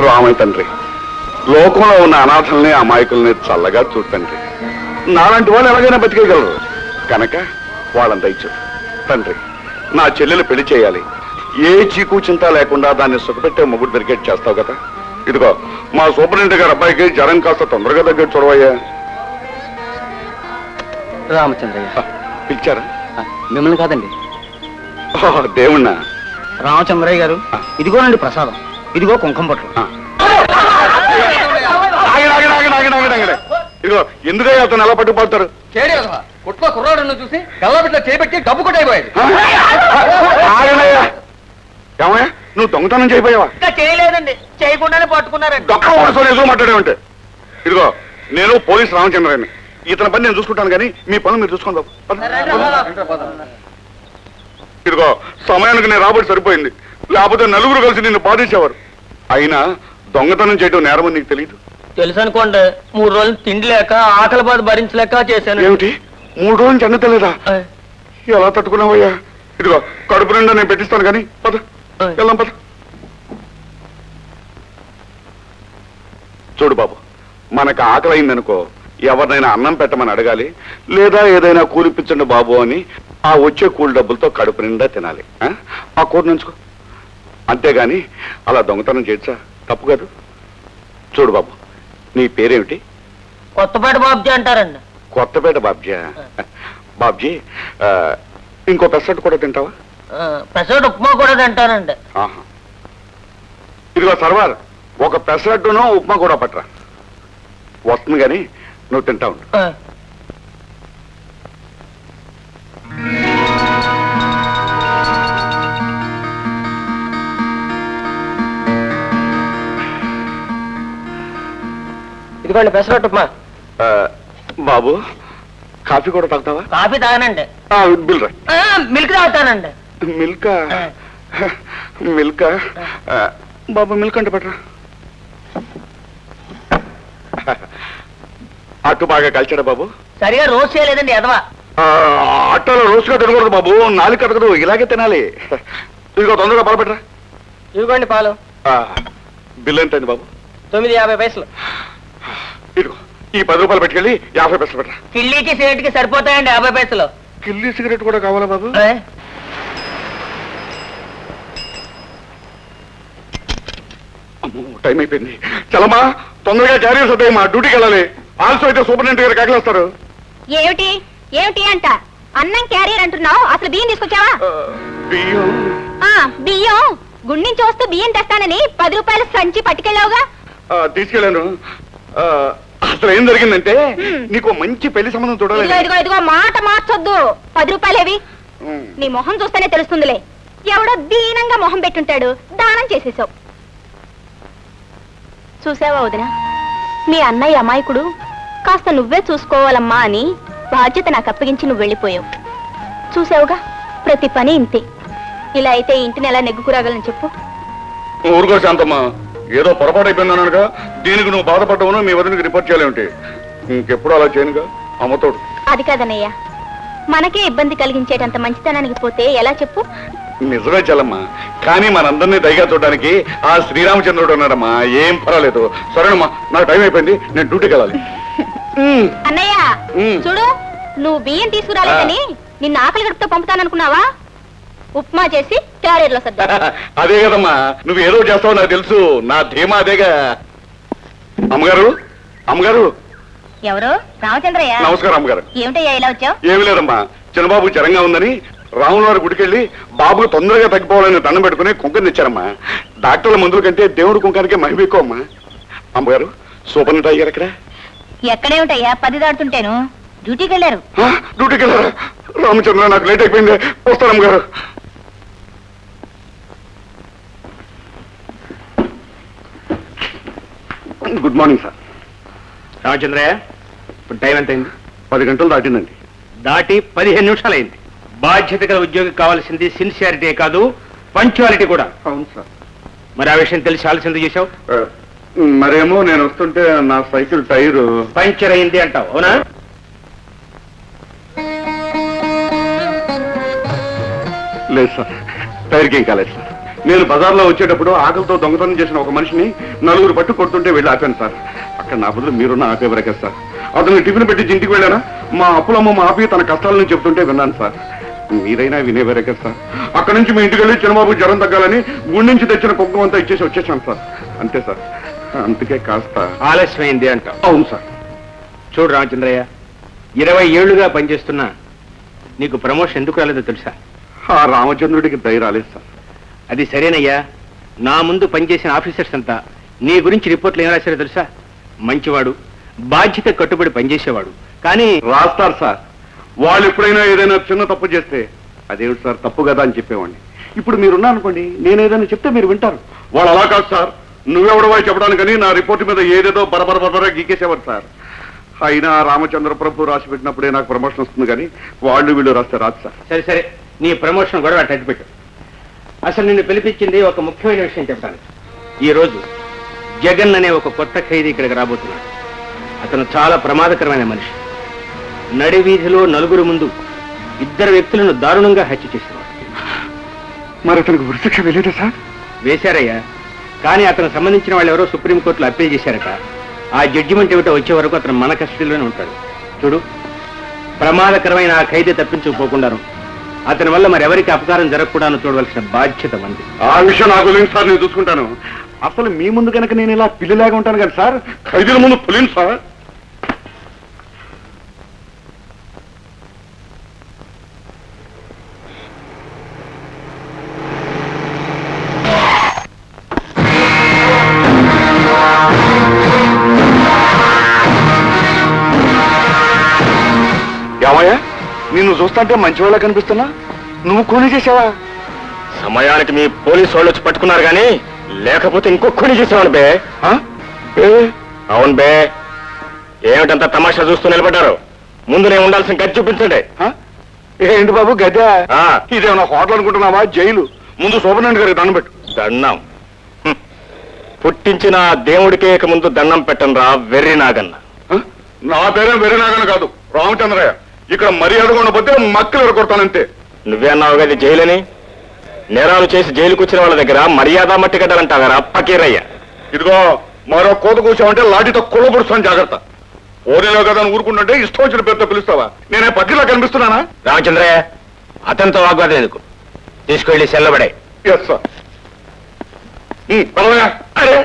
రామయ్య తండ్రి, లోకంలో ఉన్న అనాథల్ని అమాయకుల్ని చల్లగా చూడు తండ్రి. నాలాంటి వాళ్ళు ఎలాగైనా బతికేయగలరు కనుక వాళ్ళని దయచూడు తండ్రి. నా చెల్లెలు పెళ్లి చేయాలి, ఏ చీకు చింత లేకుండా దాన్ని సుఖపెట్టే మొగుడు దొరికేట్ చేస్తావు కదా. ఇదిగో మా సూపరింటెండెంట్ గారి అబ్బాయికి జ్వరం కాస్త తొందరగా దగ్గర చూడవయ్యా. రామచంద్రయ్య పిలిచారా? మిమ్మల్ని కాదండి, దేవుణ్ణా? రామచంద్రయ్య గారు, ఇదిగోనండి ప్రసాదం, ఇదిగో కుంకుమ పట్టు. ఇదిగో ఎందుకయ్యా అతను ఎలా పట్టుకుపోతారు? కొట్లో కుర్రాడు చూసి గల్లబిట్లో చేపెట్టి డబ్బు కొట్టయిపోయాడు. ఏమయ్యా నువ్వు దొంగతనం చేయపోయావా? చేయలేదండి, చేయకుండానే పట్టుకున్నారండి. దొంగ మాట్లాడేమంటే ఇదిగో నేను పోలీస్ రామచంద్రని, ఇతని పని నేను చూసుకుంటాను కానీ మీ పనులు మీరు చూసుకోండి బాబు. ఇదిగో సమయానికి నేను రాబట్టి సరిపోయింది, లేకపోతే నలుగురు కలిసి నిన్ను బాధించేవారు. అయినా దొంగతనం చేయడం నేరమని నీకు తెలియదు? తెలుసు అనుకోండి, 3 రోజులు తిండి లేక ఆకలి బాధ భరించలేక చేశాను. ఏమిటి 3 రోజులు నుంచి అన్నతలేదా? ఎలా తట్టుకున్నావయ్యా? ఇదిగో కడుపు నిండా నేను పెట్టిస్తాను కానీ పద వెళ్దాం పద. చూడు బాబు, మనకు ఆకలి అయిందనుకో ఎవరినైనా అన్నం పెట్టమని అడగాలి, లేదా ఏదైనా కూలిపించండి బాబు అని ఆ వచ్చే కూలి డబ్బులతో కడుపు నిండా తినాలి. ఆ కూర నుంచుకో, అంతేగాని అలా దొంగతనం చేయొచ్చా? తప్పు కాదు. చూడు బాబు, నీ పేరేమిటి? కొత్తపేట బాబ్జీ అంటారండి. కొత్తపేట బాబ్జీ. బాబ్జీ ఇంకో పెసరట్టు కూడా తింటావా? పెసరట్టు ఉప్మా కూడా తింటానండి. ఇదిగో సర్వార్, ఒక పెసరట్టునో ఉప్మా కూడా పట్టరా, వస్తుంది కానీ నువ్వు తింటా ఉండు. ఇదిగోండి పెసరట్టు ఉప్మా. బాబు కాఫీ కూడా తాగుతావా? కాఫీ తాగనండి. బిల్ రా. మిల్క్ తాగుతానండి. మిల్కా? మిల్కా బాబు, మిల్క్ అంటే పట్టరా. అట్టు బాగా కలిచాడా బాబు? సరిగా రోజు చేయలేదండి ఎదవా. అట్టలో రోజుగా తినకూడదు బాబు, నాలుగు కట్టకదు, ఇలాగే తినాలి. ఇదిగో తొందరగా పాలు పెట్టరా. ఇదిగోండి పాలు. బిల్ ఎంతండి బాబు? 9.50 పైసలు. ఇదిగో ఈ 10 రూపాయలు పెట్టుకెళ్ళి 50 పైసలు పెట్టరా. కిల్లీకి సిగరెట్కి సరిపోతాయండి 50 పైసలు. కిల్లీ సిగరెట్ కూడా కావాలా బాబు? అమ్మో టైం అయిపోయింది. చలమా తొందరగా క్యారియర్స్ వద్దాయి, మా డ్యూటీకి వెళ్ళాలి. ఆల్సో అయితే సూపరింటెండెంట్ గారు కాకలేస్తారు. ఏమిటి ఏమిటి అంట అన్నం క్యారియర్ అంటున్నావు? అసలు బియ్యం తీసుకొచ్చావా? బియ్యం? బియ్యం గుడి నుంచి వస్తూ బియ్యం తెస్తానని 10 రూపాయల సంచి పట్టుకెళ్ళావుగా. తీసుకెళ్ళాను. అసలు ఏం జరిగిందంటే నీకు మంచి పెళ్లి సంబంధం చూడాలి. ఇదిగో ఇదిగో మాట మార్చొద్దు. 10 రూపాయలేవి? నీ మొహం చూస్తేనే తెలుస్తుందిలే. ఎవడో దీనంగా మొహం పెట్టుంటాడు, దానం చేసేసావు. చూసావా వదిన, మీ అన్నయ్య అమాయకుడు, కాస్త నువ్వే చూసుకోవాలమ్మా అని బాధ్యత నాకు అప్పగించి నువ్వు వెళ్ళిపోయావు. చూసావుగా, ప్రతి పని ఇంతే. ఇలా అయితే ఇంటిని ఎలా నెగ్గుకురాగలని చెప్పు. ఊరుకో శాంతమ్మా, ఏదో పొరపాటు అయిపోయిందనగా దీనికి నువ్వు బాధపడ్డావును మీ వదినకి రిపోర్ట్ చేయాలేమిటి? ఇంకెప్పుడు అలా చేయనుగా అమ్మతోడు. అది కాదన్నయ్య, మనకే ఇబ్బంది కలిగించేటంత మంచితనానికి పోతే ఎలా చెప్పు? నిజమే చలమ్మా, కానీ మనందరినీ దయగా చూడడానికి ఆ శ్రీరామచంద్రుడు ఉన్నాడమ్మా. ఏం పర్వాలేదు. సరేనమ్మా, నాకు టైం అయిపోయింది, నేను డ్యూటీకి వెళ్ళాలి. అన్నయ్య చూడు, నువ్వు బియ్యం తీసుకురాలేదని నిన్ను ఆకలి గడుపుతో పంపుతాననుకున్నావా? ఉప్మా చేసి క్యారియర్లో సర్దా. అదే కదమ్మా, నువ్వు ఏదో చేస్తావు నాకు తెలుసు, నా ధీమా అదేగా. అమ్మగారు, అమ్మగారు. ఎవరు? రామచంద్రయ్య. నమస్కారం అమ్మగారు. ఏమిటయ్యా ఇలా వచ్చావు? ఏమి లేదమ్మా, చిన్నబాబు జ్వరంగా ఉందని రాముల వారి గుడికెళ్ళి బాబుకు తొందరగా తగ్గిపోవాలని దండం పెట్టుకుని కుంకం తెచ్చారమ్మా. డాక్టర్ల మందుల కంటే దేవుడు కుంకానికే మహిమ ఎక్కువ అమ్మా. అమ్మగారు, సూపరింటెండెంట్ అయ్యారు ఎక్కడ? ఎక్కడేమిటయ్యా, 10 దాటుతుంటేను. డ్యూటీకి వెళ్ళారు. డ్యూటీకి వెళ్ళారా? రామచంద్ర, నాకు లేట్ అయిపోయింది, వస్తాను అమ్మగారు. Good morning sir. రామచంద్రయ్య, ఇప్పుడు టైం ఎంత అయింది? 10 గంటలు దాటిందండి. దాటి 15 నిమిషాలు అయింది. బాధ్యత గల ఉద్యోగి కావాల్సింది సిన్సియారిటీ కాదు, పంక్చువాలిటీ కూడా. అవును సార్. మరి ఆ విషయం తెలిసి ఆలస్యం చేశావు? మరేమో నేను వస్తుంటే నా సైకిల్ టైరు పంక్చర్ అయింది అంటావు, అవునా? లేదు సార్, టైర్కి ఏం కాలేదు సార్. నేను బజార్లో వచ్చేటప్పుడు ఆకలితో దొంగతనం చేసిన ఒక మనిషిని నలుగురు పట్టు కొడుతుంటే వెళ్ళి ఆపాను సార్. అక్కడ నా బదులు మీరున్న ఆపేవరే కదా సార్. అతను టిఫిన్ పెట్టి ఇంటికి వెళ్ళానా మా అప్పులమ్మ మా ఆపి తన కష్టాలను చెప్తుంటే విన్నాను సార్. మీరైనా వినేవరే కదా సార్. అక్కడి నుంచి మీ ఇంటికి వెళ్ళి చిన్నబాబు జ్వరం తగ్గాలని గుడి నుంచి తెచ్చిన కుంకుమ అంతా ఇచ్చేసి వచ్చేసాను సార్. అంతే సార్. అందుకే కాస్త ఆలస్యమైంది అంట. అవును సార్. చూడు రామచంద్రయ్య, 20 ఏళ్లుగా పనిచేస్తున్నా నీకు ప్రమోషన్ ఎందుకు రాలేదో తెలుసా? ఆ రామచంద్రుడికి దయ రాలేదు సార్. అది సరేనయ్యా, నా ముందు పనిచేసిన ఆఫీసర్స్ అంతా నీ గురించి రిపోర్ట్లు ఏం రాశారో తెలుసా? మంచివాడు, బాధ్యత కట్టుబడి పనిచేసేవాడు. కానీ రాస్తారు సార్. వాళ్ళు ఎప్పుడైనా ఏదైనా చిన్న తప్పు చేస్తే అదేమిటి సార్ తప్పు కదా అని చెప్పేవాడిని. ఇప్పుడు మీరున్నా అనుకోండి, నేను ఏదైనా చెప్తే మీరు వింటారు. వాళ్ళు అలా కాదు సార్. నువ్వెవడవా చెప్పడానికని నా రిపోర్ట్ మీద ఏదేదో బరబర గీకేసేవారు సార్. అయినా రామచంద్ర ప్రభు రాసి పెట్టినప్పుడే నాకు ప్రమోషన్ వస్తుంది, కానీ వాళ్ళు వీళ్ళు రాస్తే రాదు సార్. సరే సరే, నీ ప్రమోషన్ గొడవ అట్టపెట్టు. అసలు నిన్ను పిలిపించింది ఒక ముఖ్యమైన విషయం చెప్పడానికి. ఈ రోజు జగన్ అనే ఒక కొత్త ఖైదీ ఇక్కడికి రాబోతున్నాడు. అతను చాలా ప్రమాదకరమైన మనిషి. నడి వీధిలో నలుగురు ముందు 2 వ్యక్తులను దారుణంగా హత్య చేసేవాడు. మరి అతనికి ఉరిశిక్ష వెళ్ళేదా సార్? వేశారయ్యా, కానీ అతనికి సంబంధించిన వాళ్ళు ఎవరో సుప్రీంకోర్టులో అప్పీల్ చేశారట. ఆ జడ్జిమెంట్ ఏమిటో వచ్చే వరకు అతను మన కస్టడీలోనే ఉంటాడు. చూడు, ప్రమాదకరమైన ఆ ఖైదీ తప్పించుకుపోకుండాను అతని వల్ల మరెవరికి అపకారం జరగకూడాను చూడవలసిన బాధ్యత మంది. ఆ విషయం నాకు లేదు సార్, నేను చూసుకుంటాను. అసలు మీ ముందు కనుక నేను ఇలా పిల్లిలాగా ఉంటాను కానీ సార్, ఖైదీల ముందు పులిని సార్. ఏమయ్యా, నిన్ను చూస్తుంటే మంచివాళ్ళ కనిపిస్తున్నా, నువ్వు కూలి చేసావా? సమయానికి మీ పోలీసు వాళ్ళు వచ్చి పట్టుకున్నారు కానీ లేకపోతే ఇంకో కూలి చేసేవాడు బే. అవును బే. ఏమిటంత తమాషా చూస్తూ నిలబడ్డారు? ముందు నేను ఉండాల్సిన గది చూపించండి. ఏంటి బాబు గద్దె? ఇదేమన్నా హోటల్ అనుకుంటున్నావా? జైలు. ముందు సూపరింటెండెంట్ గారికి దండం పెట్టు. దండం పుట్టించిన దేవుడికే ఇక ముందు దండం పెట్టను రా వెర్రి నాగన్న. నా పేరే వెరినాగన కాదు, రామచంద్రయ్య. ఇక్కడ మర్యాదగా ఉండకపోతే మక్కలు ఎరగొడతానంతే. నువ్వే అన్నావు కదా జైలని. నేరాలు చేసి జైలుకు వచ్చిన వాళ్ళ దగ్గర మర్యాద మట్టి కట్టాలంటావరా పకీరయ్య. ఇదిగో, మరో కోత కూర్చోమంటే లాఠీతో కుళ్ళబుడుస్తాను, జాగ్రత్త. ఓరిలో కదా అని ఊరుకుంటుంటే ఇష్టం వచ్చిన పేరుతో పిలుస్తావా? నేనే పక్కలా కనిపిస్తున్నానా? రామచంద్రయ్య, అతనితో వాగ్వాదం ఎందుకు? తీసుకెళ్లి సెల్లబడే. Yes sir. అరే